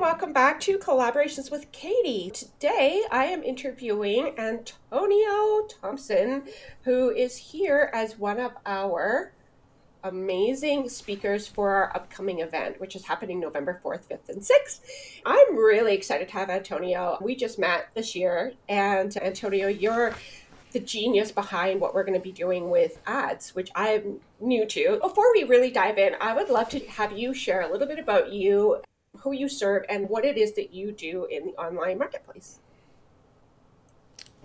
welcome back to Collaborations with Katie. Today I am interviewing Antonio Thompson, who is here as one of our amazing speakers for our upcoming event, which is happening November 4th, 5th, and 6th. I'm really excited to have Antonio. We just met this year, and Antonio, you're the genius behind what we're going to be doing with ads, which I'm new to. Before we really dive in, I would love to have you share a little bit about you, who you serve, and what it is that you do in the online marketplace.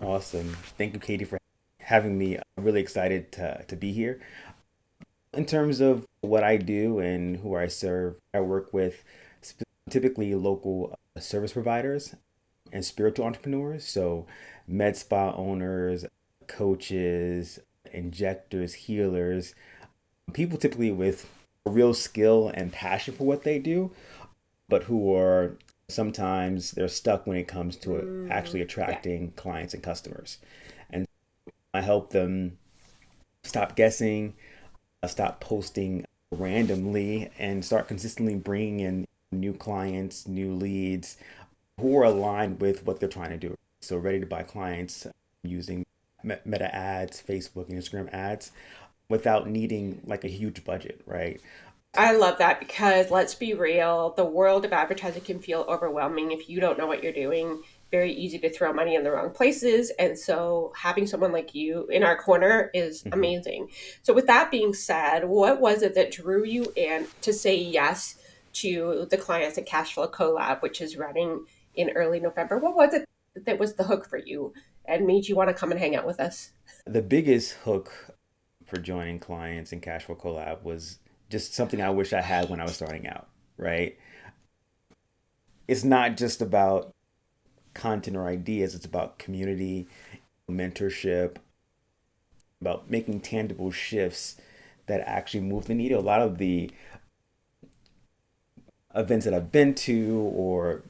Awesome. Thank you, Katie, for having me. I'm really excited to be here. In terms of what I do and who I serve, I work with typically local service providers and spiritual entrepreneurs. So, med spa owners, coaches, injectors, healers, people typically with real skill and passion for what they do, but who are sometimes they're stuck when it comes to actually Yeah. attracting clients and customers. And I help them stop guessing, stop posting randomly, and start consistently bringing in new clients, new leads who are aligned with what they're trying to do. So, ready to buy clients using meta ads, Facebook, and Instagram ads without needing like a huge budget, right? I love that because let's be real, the world of advertising can feel overwhelming if you don't know what you're doing. Very easy to throw money in the wrong places. And so having someone like you in our corner is Mhm. amazing. So, with that being said, what was it that drew you in to say yes to the Clients and Cashflow CoLab, which is running in early November? What was it that was the hook for you and made you want to come and hang out with us? The biggest hook for joining clients and Cashflow Collab was just something I wish I had when I was Right. starting out, right? It's not just about content or ideas, it's about community, mentorship, about making tangible shifts that actually move the needle. A lot of the events that I've been to or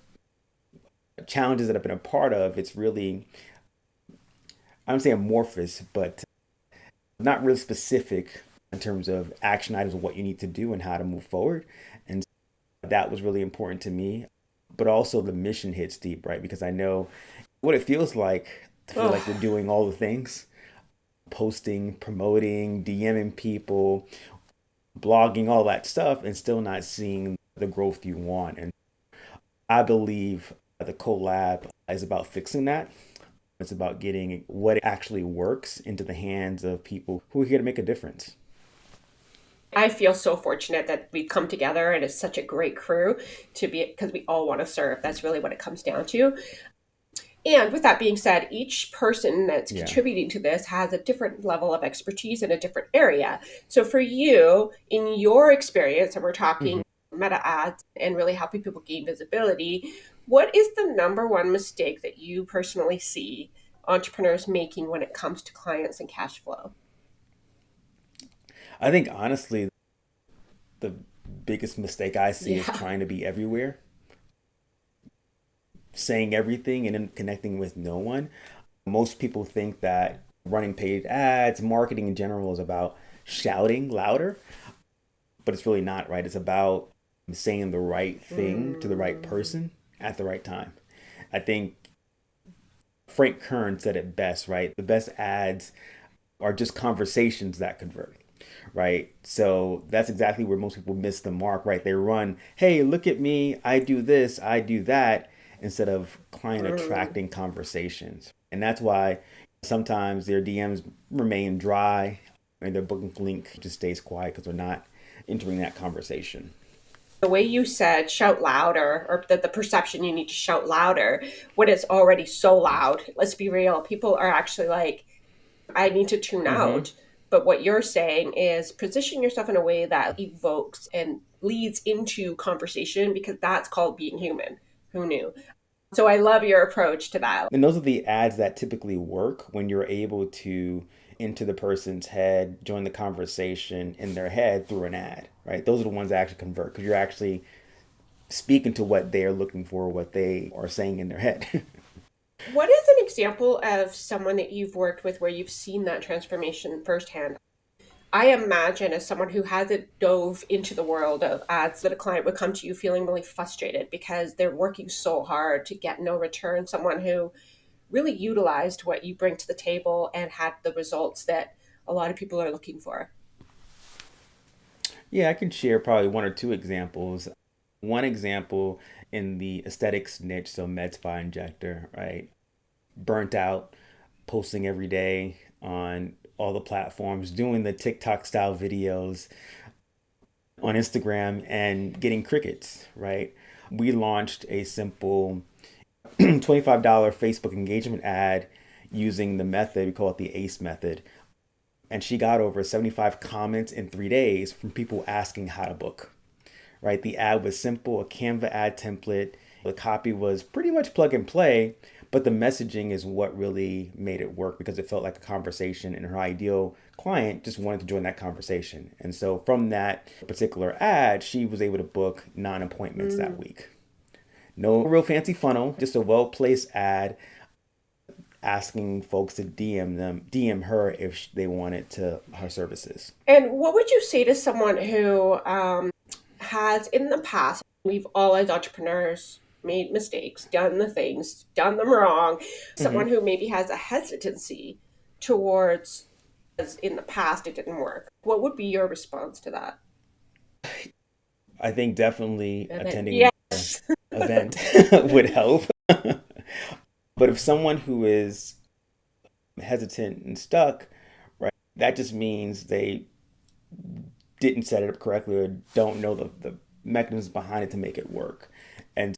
challenges that I've been a part of, it's really, I don't say amorphous, but not really specific in terms of action items of what you need to do and how to move forward. And that was really important to me. But also the mission hits deep, right? Because I know what it feels like to feel like you're Oh, doing all the things, posting, promoting, DMing people, blogging, all that stuff, and still not seeing the growth you want. And I believe the collab is about fixing that. It's about getting what actually works into the hands of people who are here to make a difference. I feel so fortunate that we've come together and it's such a great crew to be because we all want to serve. That's really what it comes down to. And with that being said, each person that's Yeah. contributing to this has a different level of expertise in a different area. So for you, in your experience, and we're Mhm. talking meta ads and really helping people gain visibility, what is the number one mistake that you personally see entrepreneurs making when it comes to clients and cash flow? I think honestly, the biggest mistake I see is Yeah. trying to be everywhere, saying everything and then connecting with no one. Most people think that running paid ads, marketing in general is about shouting louder, but it's really not, right? It's about saying the right thing to the right Mm. person at the right time. I think Frank Kern said it best, right? The best ads are just conversations that convert, right? So that's exactly where most people miss the mark, right? They run, hey, look at me, I do this, I do that, instead of client Mm. attracting conversations. And that's why sometimes their DMs remain dry and their booking link just stays quiet because they're not entering that conversation. The way you said shout louder, or the perception you need to shout louder when it's already so loud. Let's be real. People are actually like, I need to tune Mm-hmm. out. But what you're saying is position yourself in a way that evokes and leads into conversation because that's called being human. Who knew? So I love your approach to that. And those are the ads that typically work when you're able to into the person's head, join the conversation in their head through an ad, right? Those are the ones that actually convert because you're actually speaking to what they're looking for, what they are saying in their head. What is an example of someone that you've worked with where you've seen that transformation firsthand? I imagine as someone who hasn't dove into the world of ads that a client would come to you feeling really frustrated because they're working so hard to get no return, someone who really utilized what you bring to the table and had the results that a lot of people are looking for. Yeah, I can share probably one or two examples. One example in the aesthetics niche, so med spa injector, right? Burnt out, posting every day on all the platforms, doing the TikTok style videos on Instagram and getting crickets, right? We launched a simple $25 Facebook engagement ad using the method, we call it the ACE method. And she got over 75 comments in 3 days from people asking how to book, right? The ad was simple, a Canva ad template. The copy was pretty much plug and play, but the messaging is what really made it work because it felt like a conversation, and her ideal client just wanted to join that conversation. And so from that particular ad, she was able to book 9 appointments that Mm. week. No real fancy funnel, just a well placed ad asking folks to DM her if they wanted to her services. And what would you say to someone who has in the past, we've all as entrepreneurs made mistakes, done the things, done them wrong, someone Mm-hmm. who maybe has a hesitancy towards, as in the past it didn't work? What would be your response to that? I think definitely attending more Yes. event would help. But if someone who is hesitant and stuck, right, that just means they didn't set it up correctly or don't know the mechanisms behind it to make it work. And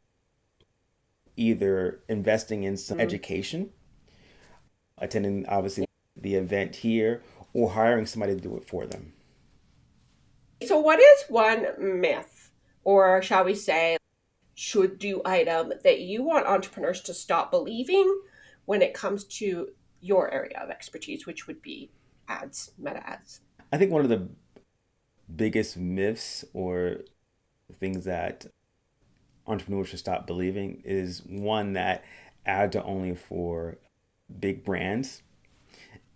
either investing in some Mm. education, attending obviously the event here, or hiring somebody to do it for them. So, what is one myth, or shall we say, should do item that you want entrepreneurs to stop believing when it comes to your area of expertise, which would be ads, meta ads? I think one of the biggest myths or things that entrepreneurs should stop believing is one that ads are only for big brands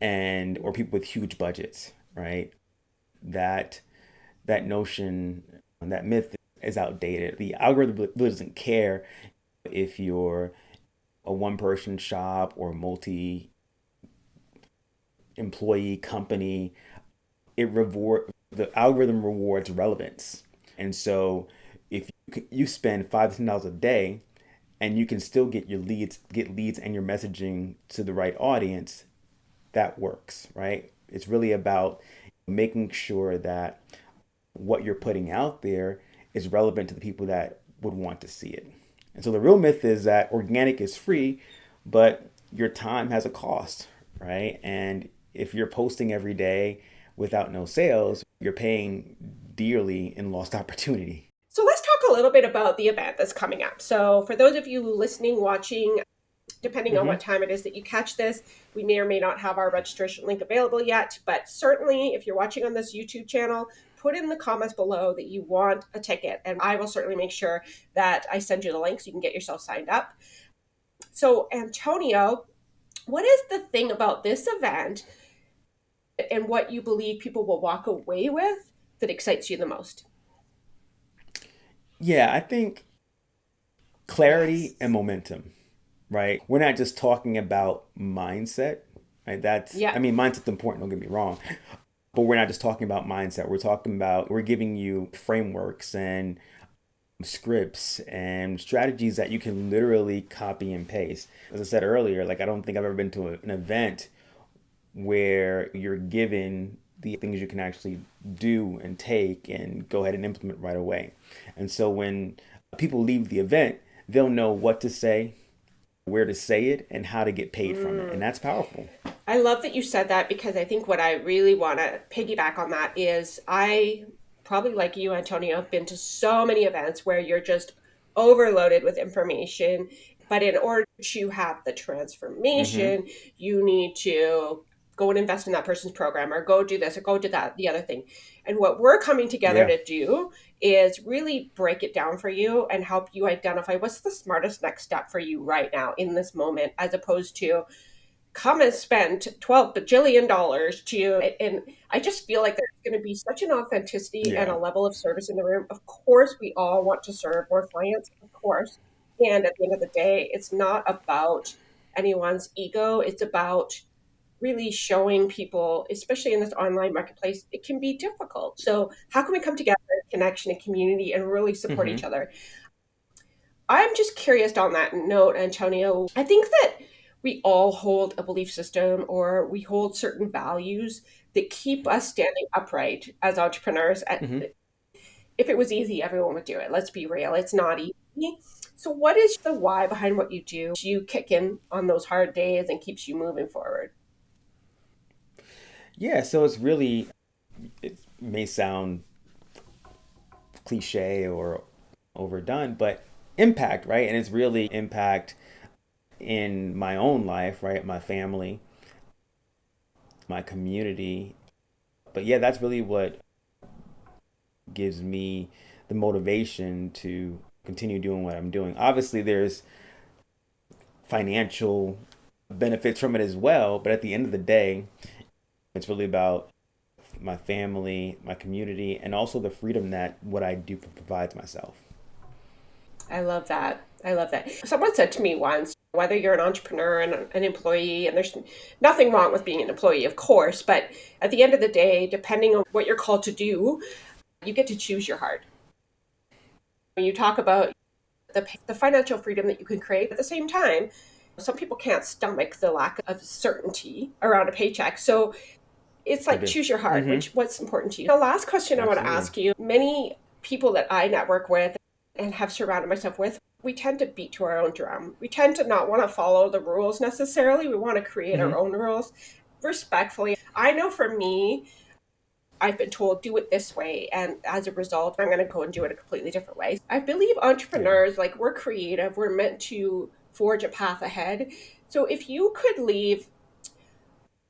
and or people with huge budgets, right? That that notion, that myth is outdated. The algorithm really doesn't care if you're a one person shop or multi employee company. The algorithm rewards relevance. And so if you spend $5 to $10 a day and you can still get leads and your messaging to the right audience, that works, right? It's really about making sure that what you're putting out there is relevant to the people that would want to see it. And so the real myth is that organic is free, but your time has a cost, right? And if you're posting every day without no sales, you're paying dearly in lost opportunity. So let's talk a little bit about the event that's coming up. So for those of you listening, watching, depending on Mm-hmm. what time it is that you catch this, we may or may not have our registration link available yet. But certainly, if you're watching on this YouTube channel, put in the comments below that you want a ticket, and I will certainly make sure that I send you the link so you can get yourself signed up. So, Antonio, what is the thing about this event and what you believe people will walk away with that excites you the most? Yeah, I think clarity and Yes. momentum, right? We're not just talking about mindset, right? Yeah. I mean, mindset's important, don't get me wrong, but we're not just talking about mindset. We're giving you frameworks and scripts and strategies that you can literally copy and paste. As I said earlier, like I don't think I've ever been to an event where you're given the things you can actually do and take and go ahead and implement right away. And so when people leave the event, they'll know what to say, where to say it, and how to get paid from it. And Mm. that's powerful. I love that you said that because I think what I really want to piggyback on that is I probably like you, Antonio, have been to so many events where you're just overloaded with information. But in order to have the Mm-hmm. transformation, you need to go and invest in that person's program or go do this or go do that, the other thing. And what we're coming together Yeah. to do is really break it down for you and help you identify what's the smartest next step for you right now in this moment, as opposed to come and spend $12 bajillion to you. And I just feel like there's going to be such an authenticity and Yeah. a level of service in the room. Of course, we all want to serve more clients, of course. And at the end of the day, it's not about anyone's ego. It's about really showing people, especially in this online marketplace, it can be difficult. So, how can we come together, connection and community, and really support Mm-hmm. each other? I'm just curious on that note, Antonio. I think that we all hold a belief system or we hold certain values that keep us standing upright as entrepreneurs. Mm-hmm. If it was easy, everyone would do it. Let's be real, it's not easy. So, what is the why behind what you do? You kick in on those hard days and keeps you moving forward. Yeah. So it's really, it may sound cliche or overdone, but impact, right? And it's really impact in my own life, right? My family, my community. But yeah, that's really what gives me the motivation to continue doing what I'm doing. Obviously, there's financial benefits from it as well, but at the end of the day, it's really about my family, my community, and also the freedom that what I do provides myself. I love that. I love that. Someone said to me once, whether you're an entrepreneur and an employee, and there's nothing wrong with being an employee, of course, but at the end of the day, depending on what you're called to do, you get to choose your heart. When you talk about the financial freedom that you can create at the same time, some people can't stomach the lack of certainty around a paycheck. So it's I like do. choose your heart, Mm-hmm. which what's important to you. The last question I want to Absolutely. ask you, many people that I network with and have surrounded myself with, we tend to beat to our own drum. We tend to not want to follow the rules necessarily. We want to create our Mm-hmm. own rules respectfully. I know for me, I've been told do it this way, and as a result, I'm going to go and do it a completely different way. I believe Yeah. entrepreneurs, like we're creative, we're meant to forge a path ahead. So if you could leave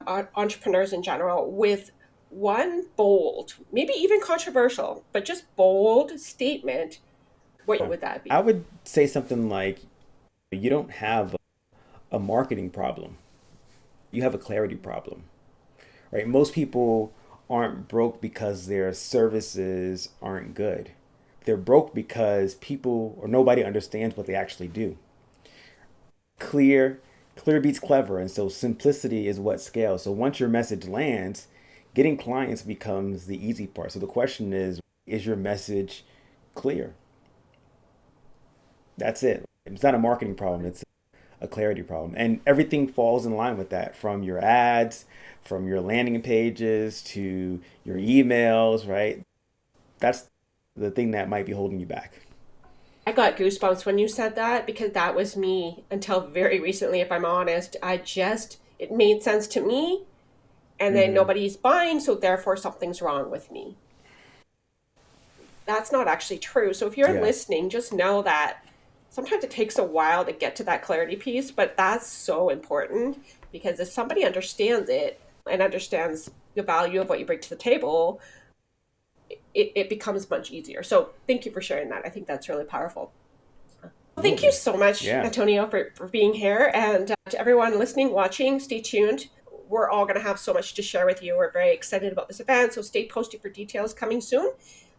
entrepreneurs in general with one bold, maybe even controversial, but just bold statement, what would that I be? would say something like you don't have a marketing problem. You have a clarity problem, right? Most people aren't broke because their services aren't good. They're broke because people or nobody understands what they actually do. Clear, clear beats clever, and so simplicity is what scales. So once your message lands, getting clients becomes the easy part. So the question is your message clear? That's it. It's not a marketing problem. It's a clarity problem. And everything falls in line with that from your ads, from your landing pages to your emails, right? That's the thing that might be holding you back. I got goosebumps when you said that because that was me until very recently, if I'm honest. It made sense to me, and then Mm-hmm. nobody's buying, so therefore something's wrong with me. That's not actually true. So if you're Yeah. listening, just know that sometimes it takes a while to get to that clarity piece, but that's so important because if somebody understands it and understands the value of what you bring to the table, it becomes much easier. So thank you for sharing that. I think that's really powerful. Well, thank you Absolutely. so much, Yeah. Antonio, for being here. And to everyone listening, watching, stay tuned. We're all going to have so much to share with you. We're very excited about this event. So stay posted for details coming soon.